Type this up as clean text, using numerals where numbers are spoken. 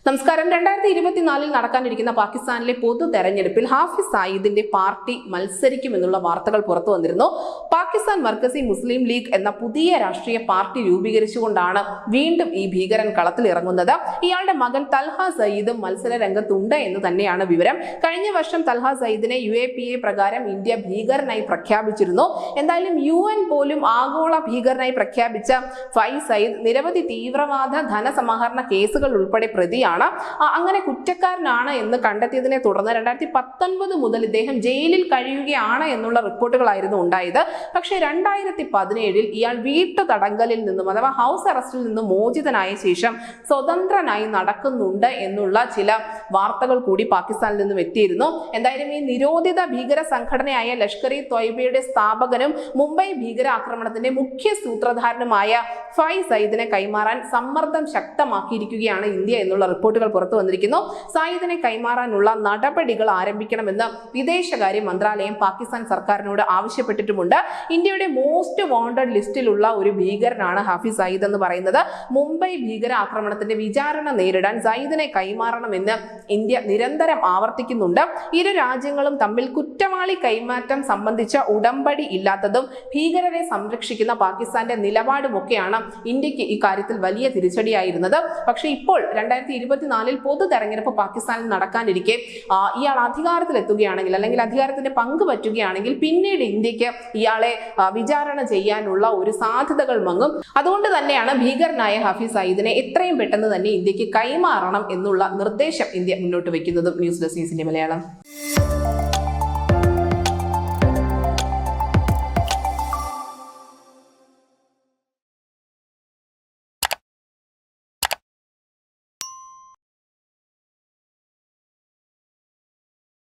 നമസ്കാരം. 2024 നടക്കാനിരിക്കുന്ന പാകിസ്ഥാനിലെ പൊതു തെരഞ്ഞെടുപ്പിൽ ഹാഫിസ് സയ്യിദിന്റെ പാർട്ടി മത്സരിക്കുമെന്നുള്ള വാർത്തകൾ പുറത്തു വന്നിരുന്നു. പാകിസ്ഥാൻ മർക്കസി മുസ്ലിം ലീഗ് എന്ന പുതിയ രാഷ്ട്രീയ പാർട്ടി രൂപീകരിച്ചുകൊണ്ടാണ് വീണ്ടും ഈ ഭീകരൻ കളത്തിലിറങ്ങുന്നത്. ഇയാളുടെ മകൻ തൽഹ സയ്യിദും മത്സര രംഗത്തുണ്ട് എന്ന് തന്നെയാണ് വിവരം. കഴിഞ്ഞ വർഷം തൽഹ സയ്യിദിനെ UAPA പ്രകാരം ഇന്ത്യ ഭീകരനായി പ്രഖ്യാപിച്ചിരുന്നു. എന്തായാലും UN പോലും ആഗോള ഭീകരനായി പ്രഖ്യാപിച്ച ഫൈസ് സയ്യിദ് നിരവധി തീവ്രവാദ ധനസമാഹരണ കേസുകൾ ഉൾപ്പെടെ പ്രതിയാണ്. അങ്ങനെ കുറ്റക്കാരനാണ് എന്ന് കണ്ടെത്തിയതിനെ തുടർന്ന് 2019 മുതൽ ഇദ്ദേഹം ജയിലിൽ കഴിയുകയാണ് എന്നുള്ള റിപ്പോർട്ടുകളായിരുന്നു ഉണ്ടായത്. പക്ഷേ 2017 ഇയാൾ വീട്ടു തടങ്കലിൽ നിന്നും അഥവാ ഹൗസ് അറസ്റ്റിൽ നിന്നും മോചിതനായ ശേഷം സ്വതന്ത്രനായി നടക്കുന്നുണ്ട് എന്നുള്ള ചില വാർത്തകൾ കൂടി പാകിസ്ഥാനിൽ നിന്നും എത്തിയിരുന്നു. എന്തായാലും ഈ നിരോധിത ഭീകര സംഘടനയായ ലഷ്കർ-ഇ-ത്വയ്ബയുടെ സ്ഥാപകനും മുംബൈ ഭീകരാക്രമണത്തിന്റെ മുഖ്യ സൂത്രധാരനുമായ ഫൈസ് സയ്യിദിനെ കൈമാറാൻ സമ്മർദ്ദം ശക്തമാക്കിയിരിക്കുകയാണ് ഇന്ത്യ എന്നുള്ള റിപ്പോർട്ടുകൾ പുറത്തു വന്നിരിക്കുന്നു. സയ്യിദിനെ കൈമാറാനുള്ള നടപടികൾ ആരംഭിക്കണമെന്ന് വിദേശകാര്യ മന്ത്രാലയം പാകിസ്ഥാൻ സർക്കാരിനോട് ആവശ്യപ്പെട്ടിട്ടുമുണ്ട്. ഇന്ത്യയുടെ മോസ്റ്റ് വാണ്ടഡ് ലിസ്റ്റിലുള്ള ഒരു ഭീകരനാണ് ഹാഫിസ് സയ്യിദ് എന്ന് പറയുന്നത്. മുംബൈ ഭീകരാക്രമണത്തിന്റെ വിചാരണ നേരിടാൻ സയ്യിദിനെ കൈമാറണമെന്ന് ഇന്ത്യ നിരന്തരം ആവർത്തിക്കുന്നുണ്ട്. ഇരു രാജ്യങ്ങളും തമ്മിൽ കുറ്റവാളി കൈമാറ്റം സംബന്ധിച്ച ഉടമ്പടി ഇല്ലാത്തതും ഭീകരരെ സംരക്ഷിക്കുന്ന പാകിസ്ഥാന്റെ നിലപാടുമൊക്കെയാണ് ഇന്ത്യക്ക് ഈ കാര്യത്തിൽ വലിയ തിരിച്ചടിയായിരുന്നത്. പക്ഷേ ഇപ്പോൾ 2024 പൊതു തെരഞ്ഞെടുപ്പ് പാകിസ്ഥാനിൽ നടക്കാനിരിക്കെ ഇയാൾ അധികാരത്തിലെത്തുകയാണെങ്കിൽ അല്ലെങ്കിൽ അധികാരത്തിന്റെ പങ്ക് പറ്റുകയാണെങ്കിൽ പിന്നീട് ഇന്ത്യക്ക് ഇയാളെ വിചാരണ ചെയ്യാനുള്ള ഒരു സാധ്യതകൾ മങ്ങും. അതുകൊണ്ട് തന്നെയാണ് ഭീകരനായ ഹാഫിസ് സയ്യിദിനെ എത്രയും പെട്ടെന്ന് തന്നെ ഇന്ത്യക്ക് കൈമാറണം എന്നുള്ള നിർദ്ദേശം ഇന്ത്യ മുന്നോട്ട് വയ്ക്കുന്നതും. ന്യൂസ് ഡെസ്ക് ന്യൂസിന്റെ മലയാളം.